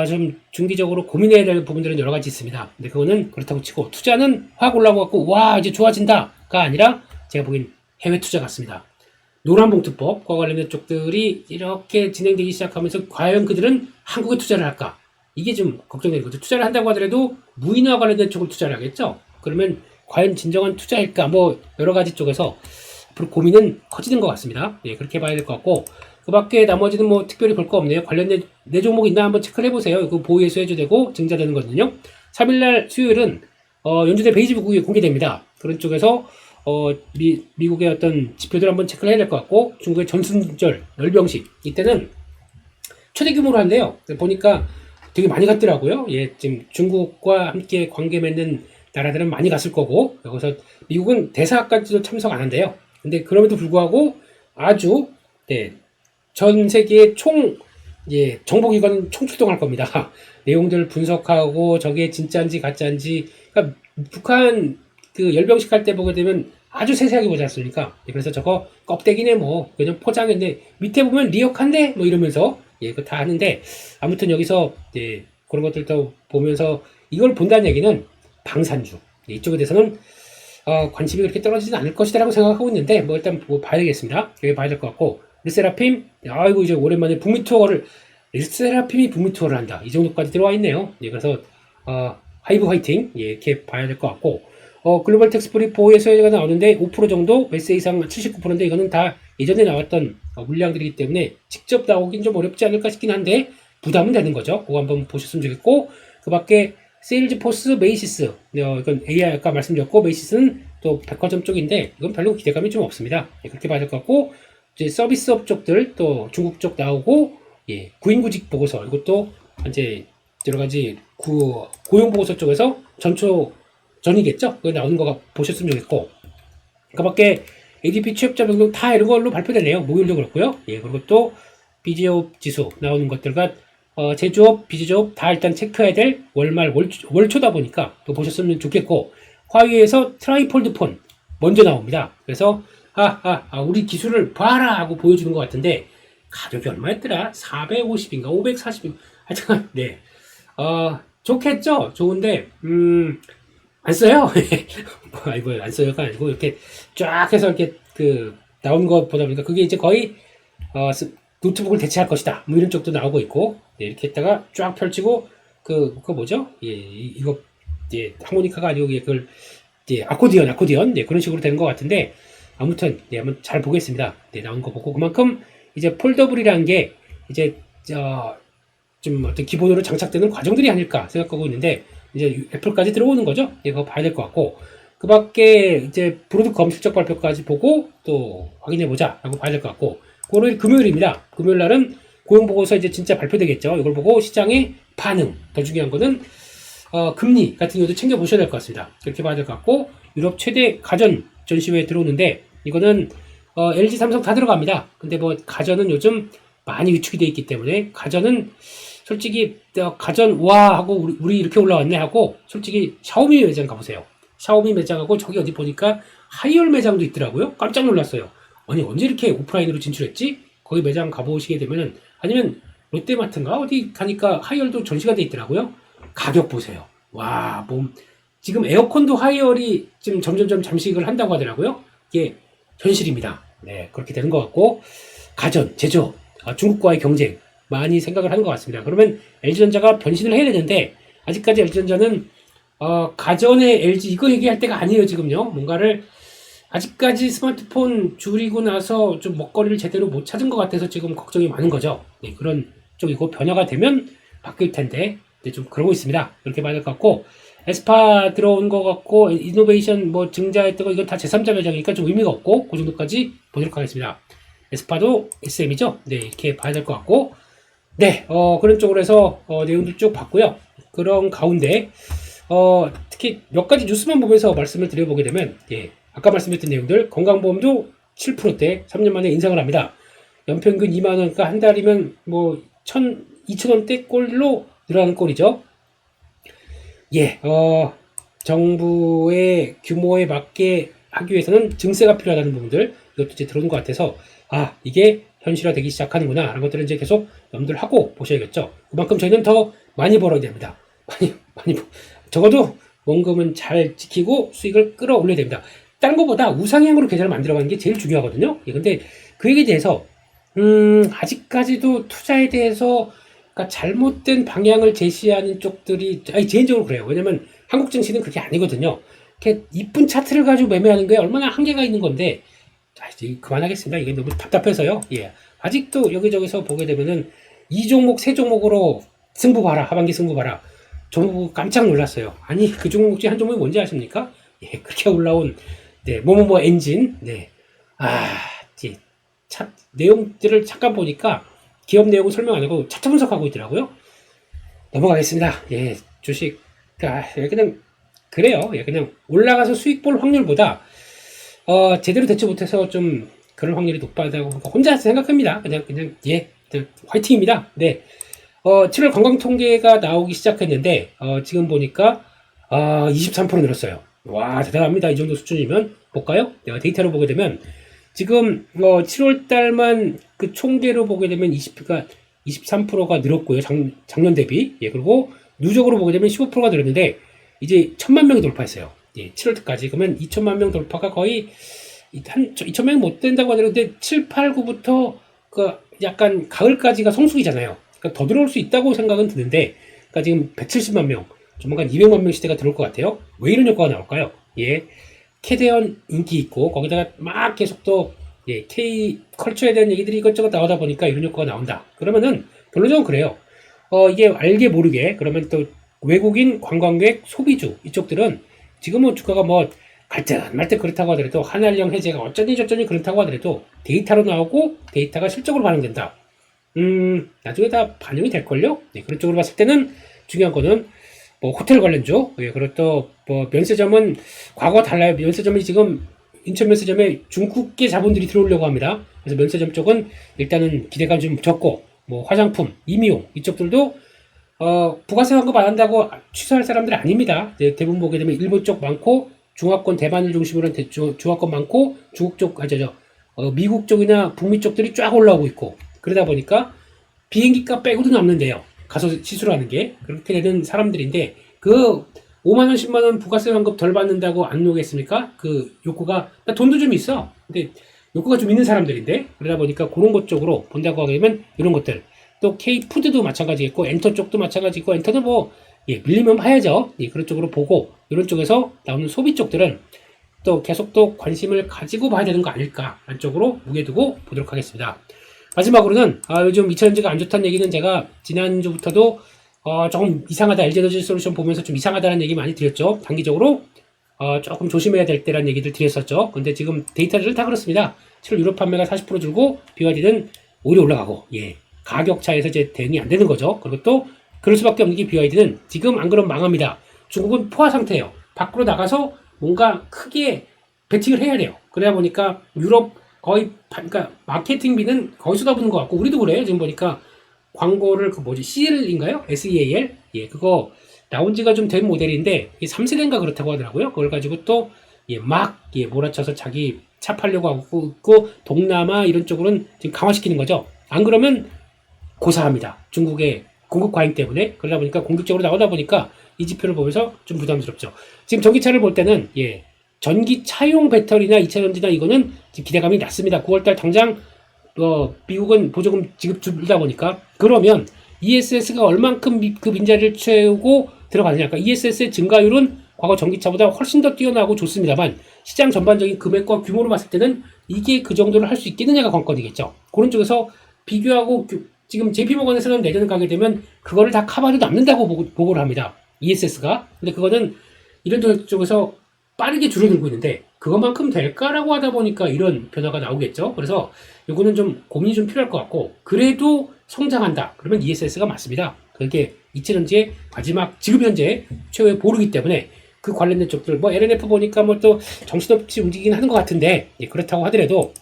좀 중기적으로 고민해야 될 부분들은 여러 가지 있습니다. 근데 그거는 그렇다고 치고, 투자는 확 올라가고 와 이제 좋아진다가 아니라 제가 보기엔 해외 투자 같습니다. 노란봉투법과 관련된 쪽들이 이렇게 진행되기 시작하면서 과연 그들은 한국에 투자를 할까? 이게 좀 걱정되는 거죠. 투자를 한다고 하더라도 무인화 관련된 쪽을 투자를 하겠죠. 그러면 과연 진정한 투자일까? 뭐 여러 가지 쪽에서 앞으로 고민은 커지는 것 같습니다. 그렇게 봐야 될 것 같고, 그 밖에 나머지는 뭐 특별히 볼 거 없네요. 관련된 내 종목 있나 한번 체크를 해보세요. 이거 보유해서 해주되고 증자되는 거거든요. 3일날 수요일은 연준의 베이지북이 공개됩니다. 그런 쪽에서 미국의 어떤 지표들 한번 체크를 해야 될 것 같고, 중국의 전순절 열병식 이때는 최대 규모로 한대요. 보니까 되게 많이 갔더라고요. 지금 중국과 함께 관계 맺는 나라들은 많이 갔을 거고, 여기서 미국은 대사까지도 참석 안 한대요. 근데 그럼에도 불구하고 아주 전 세계 정보기관 총출동할 겁니다. 내용들 분석하고 저게 진짜인지 가짜인지. 그러니까 북한 그 열병식 할 때 보게 되면 아주 세세하게 보지 않습니까? 그래서 저거 껍데기네 뭐 그냥 포장인데 밑에 보면 리역한데 뭐 이러면서 그거 다 하는데, 아무튼 여기서 그런 것들도 보면서 이걸 본다는 얘기는 방산주 이쪽에 대해서는 관심이 그렇게 떨어지진 않을 것이라고 생각하고 있는데, 뭐 일단 봐야겠습니다. 여기 봐야 될 것 같고, 르세라핌 아이고 이제 오랜만에 북미 투어를, 르세라핌이 북미 투어를 한다 이 정도까지 들어와 있네요. 그래서 하이브 화이팅 이렇게 봐야 될 것 같고, 글로벌 텍스프리 보호에서 나오는데 5% 정도 매세 이상 79%인데 이거는 다 예전에 나왔던 물량들이기 때문에 직접 나오긴 좀 어렵지 않을까 싶긴 한데 부담은 되는 거죠. 그거 한번 보셨으면 좋겠고, 그 밖에 세일즈포스, 메이시스 이건 AI 아까 말씀드렸고, 메이시스는 또 백화점 쪽인데 이건 별로 기대감이 좀 없습니다. 그렇게 봐야 될 것 같고, 이제 서비스업 쪽들 또 중국 쪽 나오고, 구인구직 보고서 이것도 이제 여러 가지 고용 보고서 쪽에서 전이겠죠. 그거 나오는 거 보셨으면 좋겠고, 그 밖에 ADP 취업자 변동 다 이런 걸로 발표되네요. 목요일도 그렇고요. 그리고 또 비지업 지수 나오는 것들과 제조업, 비제조업 다 일단 체크해야 될 월말 월초다 보니까 또 보셨으면 좋겠고, 화위에서 트라이폴드 폰 먼저 나옵니다. 그래서 우리 기술을 봐라 하고 보여주는 것 같은데 가격이 얼마였더라? 450인가 540인가 하여튼 좋겠죠. 좋은데 안 써요. 아이고 안 써요가 아니고 이렇게 쫙 해서 이렇게 나온 것보다 보니까 그게 이제 거의 노트북을 대체할 것이다. 뭐 이런 쪽도 나오고 있고, 이렇게 했다가 쫙 펼치고 그거 뭐죠? 이거 하모니카가 아니고 그걸 아코디언 그런 식으로 되는 것 같은데, 아무튼 한번 잘 보겠습니다. 나온 거 보고 그만큼 이제 폴더블이라는 게 이제 좀 어떤 기본으로 장착되는 과정들이 아닐까 생각하고 있는데, 이제 애플까지 들어오는 거죠. 이거 봐야 될 것 같고, 그 밖에 이제 브로드컴 실적 발표까지 보고 또 확인해 보자라고 봐야 될 것 같고, 금요일입니다. 금요일 날은 고용 보고서 이제 진짜 발표되겠죠. 이걸 보고 시장의 반응, 더 중요한 거는 금리 같은 경우도 챙겨 보셔야 될 것 같습니다. 그렇게 봐야 될 것 같고, 유럽 최대 가전 전시회에 들어오는데 이거는 LG, 삼성 다 들어갑니다. 근데 뭐 가전은 요즘 많이 위축이 돼 있기 때문에, 가전은 솔직히 가전 와 하고 우리 이렇게 올라왔네 하고, 솔직히 샤오미 매장 가보세요. 샤오미 매장하고 저기 어디 보니까 하이얼 매장도 있더라고요. 깜짝 놀랐어요. 아니 언제 이렇게 오프라인으로 진출했지? 거기 매장 가보시게 되면은, 아니면 롯데마트인가 어디 가니까 하이얼도 전시가 돼 있더라고요. 가격 보세요. 와, 지금 에어컨도 하이얼이 지금 점점점 잠식을 한다고 하더라고요. 이게 현실입니다. 그렇게 되는 것 같고, 가전, 제조업, 중국과의 경쟁 많이 생각을 하는 것 같습니다. 그러면 LG전자가 변신을 해야 되는데 아직까지 LG전자는 가전의 LG 이거 얘기할 때가 아니에요. 지금요. 뭔가를 아직까지 스마트폰 줄이고 나서 좀 먹거리를 제대로 못 찾은 것 같아서 지금 걱정이 많은 거죠. 네, 그런 쪽이고 변화가 되면 바뀔 텐데 좀 그러고 있습니다. 그렇게 봐야 될 것 같고 에스파 들어온 것 같고 이노베이션 뭐 증자했던 거 이건 다 제3자 매장이니까 좀 의미가 없고 그 정도까지 보도록 하겠습니다. 에스파도 SM이죠. 네, 이렇게 봐야 될 것 같고 네, 그런 쪽으로 해서 내용들 쭉 봤고요. 그런 가운데 특히 몇 가지 뉴스만 보면서 말씀을 드려보게 되면 예, 아까 말씀드렸던 내용들 건강보험도 7%대 3년 만에 인상을 합니다. 연평균 2만원, 그러니까 한 달이면 뭐 2,000원대 꼴로 늘어나는 꼴이죠. 예, 정부의 규모에 맞게 하기 위해서는 증세가 필요하다는 부분들 이것도 이제 들어오는 것 같아서 이게 현실화되기 시작하는구나 라는 것들은 이제 계속 염두를 하고 보셔야겠죠. 그만큼 저희는 더 많이 벌어야 됩니다. 많이 적어도 원금은 잘 지키고 수익을 끌어올려야 됩니다. 다른 것보다 우상향으로 계좌를 만들어가는 게 제일 중요하거든요. 예, 근데 그 얘기에 대해서 아직까지도 투자에 대해서 그러니까 잘못된 방향을 제시하는 쪽들이 개인적으로 그래요. 왜냐면 한국 증시는 그게 아니거든요. 이렇게 이쁜 차트를 가지고 매매하는 게 얼마나 한계가 있는 건데 이제 그만하겠습니다. 이게 너무 답답해서요. 예, 아직도 여기저기서 보게 되면은 이 종목 세 종목으로 승부 봐라, 하반기 승부 봐라. 저보고 깜짝 놀랐어요. 아니 그 종목 중에 한 종목이 뭔지 아십니까? 예, 그렇게 올라온 네, 뭐뭐뭐 엔진. 네, 예, 내용들을 잠깐 보니까 기업 내용을 설명 안 하고 차트 분석하고 있더라고요. 넘어가겠습니다. 예, 주식 그냥 그래요. 예, 그냥 올라가서 수익 볼 확률보다 제대로 대처 못해서 좀 그럴 확률이 높다고 혼자 생각합니다. 그냥 예, 화이팅입니다. 네. 7월 관광 통계가 나오기 시작했는데 지금 보니까 23% 늘었어요. 와, 대단합니다. 이 정도 수준이면 볼까요? 내가 데이터로 보게 되면 지금 7월 달만 그 총계로 보게 되면 23%가 늘었고요. 작년 대비. 예, 그리고 누적으로 보게 되면 15%가 늘었는데 이제 1,000만 명이 돌파했어요. 예, 7월까지. 그러면 2천만 명 돌파가 거의 2천명이 못 된다고 하는데 7, 8, 9부터 그 약간 가을까지가 성수기잖아요. 그러니까 더 들어올 수 있다고 생각은 드는데, 그러니까 지금 170만 명, 조만간 200만 명 시대가 들어올 것 같아요. 왜 이런 효과가 나올까요? 예, 캐대언 인기 있고 거기다가 막 계속 또 예, K 컬처에 대한 얘기들이 이것저것 나오다 보니까 이런 효과가 나온다. 그러면은 결론적으로 그래요. 이게 알게 모르게 그러면 또 외국인 관광객 소비주 이쪽들은 지금은 주가가 뭐 갈듯 말듯 그렇다고 하더라도 한한령 해제가 어쩌니 저쩌니 그렇다고 하더라도 데이터로 나오고 데이터가 실적으로 반영된다. 나중에 다 반영이 될걸요? 네, 그런 쪽으로 봤을 때는 중요한 거는 뭐 호텔 관련주, 예, 그리고 또 뭐 면세점은 과거와 달라요. 면세점이 지금 인천 면세점에 중국계 자본들이 들어오려고 합니다. 그래서 면세점 쪽은 일단은 기대감 좀 적고 뭐 화장품, 임의용 이쪽들도 부가세 환급 안 한다고 취소할 사람들이 아닙니다. 대부분 보게 되면 일본 쪽 많고 중화권 대만을 중심으로 한 중화권 많고 중국 쪽 미국 쪽이나 북미 쪽들이 쫙 올라오고 있고 그러다 보니까 비행기값 빼고도 남는데요. 가서 시술을 하는 게 그렇게 되는 사람들인데 그 5만원 10만원 부가세 환급 덜 받는다고 안 오겠습니까? 그 욕구가 나 돈도 좀 있어. 근데 욕구가 좀 있는 사람들인데 그러다 보니까 그런 것 쪽으로 본다고 하게 되면 이런 것들 또 K푸드도 마찬가지겠고 엔터 쪽도 마찬가지고 엔터도 뭐 예, 밀리면 봐야죠. 예, 그런 쪽으로 보고 이런 쪽에서 나오는 소비 쪽들은 또 계속 또 관심을 가지고 봐야 되는 거 아닐까 안쪽으로 무게 두고 보도록 하겠습니다. 마지막으로는 요즘 2차전지가 안 좋다는 얘기는 제가 지난주부터도 조금 이상하다 LG에너지 솔루션 보면서 좀 이상하다는 얘기 많이 드렸죠. 단기적으로 조금 조심해야 될 때라는 얘기들 드렸었죠. 근데 지금 데이터들 다 그렇습니다. 7월 유럽 판매가 40% 줄고 BYD는 오히려 올라가고 예, 가격 차에서 이제 대응이 안 되는 거죠. 그리고 또 그럴 수밖에 없는 게 BYD는 지금 안 그러면 망합니다. 중국은 포화 상태예요. 밖으로 나가서 뭔가 크게 배팅을 해야 돼요. 그러다 보니까 유럽 거의 그러니까 마케팅비는 거의 쏟아붓는 것 같고 우리도 그래요. 지금 보니까 광고를 CL인가요? SEAL? 예, 그거 나온 지가 좀 된 모델인데 이게 3세대인가 그렇다고 하더라고요. 그걸 가지고 또 몰아쳐서 자기 차 팔려고 하고 있고 동남아 이런 쪽으로는 지금 강화시키는 거죠. 안 그러면 고사합니다. 중국의 공급 과잉 때문에. 그러다 보니까 공격적으로 나오다 보니까 이 지표를 보면서 좀 부담스럽죠. 지금 전기차를 볼 때는 전기차용 배터리나 2차전지나 이거는 지금 기대감이 낮습니다. 9월달 당장 미국은 보조금 지급 주다 보니까 그러면 ESS가 얼만큼 그 빈자리를 채우고 들어가느냐. 그러니까 ESS의 증가율은 과거 전기차보다 훨씬 더 뛰어나고 좋습니다만 시장 전반적인 금액과 규모로 봤을 때는 이게 그 정도를 할 수 있겠느냐가 관건이겠죠. 그런 쪽에서 비교하고 지금 JP모건에서는 내년 가게 되면 그거를 다 커버해도 남는다고 보고를 합니다. ESS가. 근데 그거는 이런 쪽에서 빠르게 줄어들고 있는데 그것만큼 될까라고 하다 보니까 이런 변화가 나오겠죠. 그래서 이거는 좀 고민이 좀 필요할 것 같고 그래도 성장한다. 그러면 ESS가 맞습니다. 그게 2차전지의 마지막 지금 현재 최후의 보루기 때문에 그 관련된 쪽들 뭐 LNF 보니까 뭐 또 정신없이 움직이긴 하는 것 같은데 그렇다고 하더라도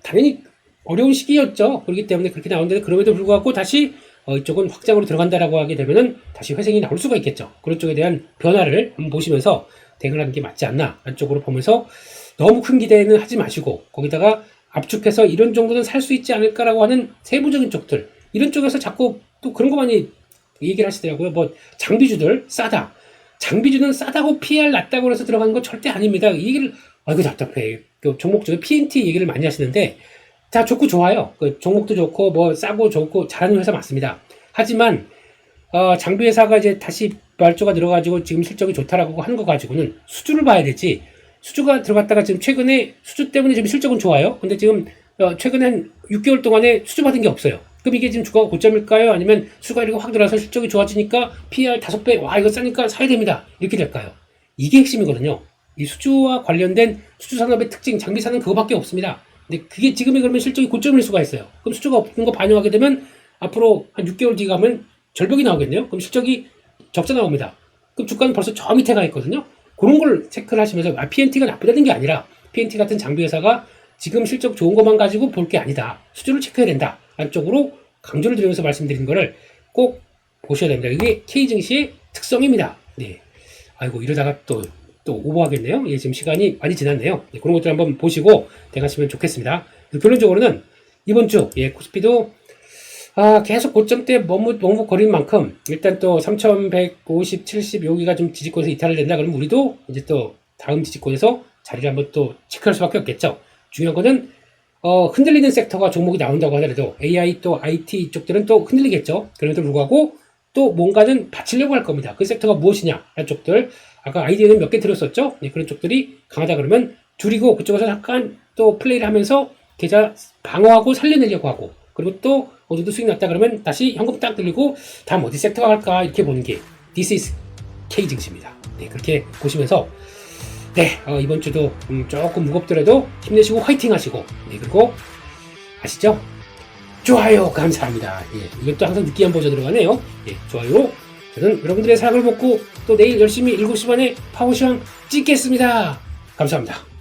당연히 어려운 시기였죠. 그렇기 때문에 그렇게 나오는데 그럼에도 불구하고 다시 이쪽은 확장으로 들어간다라고 하게 되면은 다시 회생이 나올 수가 있겠죠. 그런 쪽에 대한 변화를 한번 보시면서 대응하는 게 맞지 않나 안쪽으로 보면서 너무 큰 기대는 하지 마시고 거기다가 압축해서 이런 정도는 살 수 있지 않을까라고 하는 세부적인 쪽들 이런 쪽에서 자꾸 또 그런 거 많이 얘기를 하시더라고요. 뭐 장비주들 싸다. 장비주는 싸다고 PR 낮다고 해서 들어가는 건 절대 아닙니다. 이 얘기를 아이고 답답해. 그 종목 중에 PNT 얘기를 많이 하시는데 다 좋고 좋아요. 그 종목도 좋고 뭐 싸고 좋고 잘하는 회사 맞습니다. 하지만 장비 회사가 이제 다시 발주가 들어가지고 지금 실적이 좋다라고 하는 거 가지고는 수주를 봐야 되지. 수주가 들어갔다가 지금 최근에 수주 때문에 지금 실적은 좋아요. 근데 지금 최근에 한 6개월 동안에 수주 받은 게 없어요. 그럼 이게 지금 주가가 고점일까요? 아니면 수주가 이렇게 확 들어와서 실적이 좋아지니까 PR 5배, 와, 이거 싸니까 사야 됩니다. 이렇게 될까요? 이게 핵심이거든요. 이 수주와 관련된 수주 산업의 특징, 장비 사는 그거밖에 없습니다. 근데 그게 지금이 그러면 실적이 고점일 수가 있어요. 그럼 수주가 없는 거 반영하게 되면 앞으로 한 6개월 뒤 가면 절벽이 나오겠네요. 그럼 실적이 적자 나옵니다. 그럼 주가는 벌써 저 밑에 가 있거든요. 그런 걸 체크를 하시면서 PNT가 나쁘다는 게 아니라 PNT 같은 장비 회사가 지금 실적 좋은 것만 가지고 볼 게 아니다. 수주를 체크해야 된다. 안쪽으로 강조를 드리면서 말씀드리는 거를 꼭 보셔야 됩니다. 이게 K증시의 특성입니다. 네. 아이고 이러다가 또 오버하겠네요. 예, 지금 시간이 많이 지났네요. 예, 그런 것들 한번 보시고 대가시면 좋겠습니다. 결론적으로는 이번 주 코스피도 계속 고점대 머뭇거리는 만큼 일단 또 3150, 70 여기가 좀 지지권에서 이탈을 된다 그러면 우리도 이제 또 다음 지지권에서 자리를 한번 또 체크할 수밖에 없겠죠. 중요한 거는 흔들리는 섹터가 종목이 나온다고 하더라도 AI 또 IT 쪽들은 또 흔들리겠죠. 그럼에도 불구하고 또 뭔가는 받치려고 할 겁니다. 그 섹터가 무엇이냐 이런 쪽들 아까 아이디어는 몇 개 들었었죠. 네, 그런 쪽들이 강하다 그러면 줄이고 그쪽에서 약간 또 플레이를 하면서 계좌 방어하고 살려내려고 하고 그리고 또 어디도 수익 났다 그러면 다시 현금 딱 들리고 다음 어디 섹터가 갈까 이렇게 보는 게 This is K증시입니다. 네, 그렇게 보시면서 네, 이번 주도 조금 무겁더라도 힘내시고 화이팅 하시고 네, 그리고 아시죠? 좋아요 감사합니다. 예, 이것도 항상 느끼한 버전 들어가네요. 예, 좋아요. 저는 여러분들의 사랑을 먹고 또 내일 열심히 7시 반에 파워시황 찍겠습니다. 감사합니다.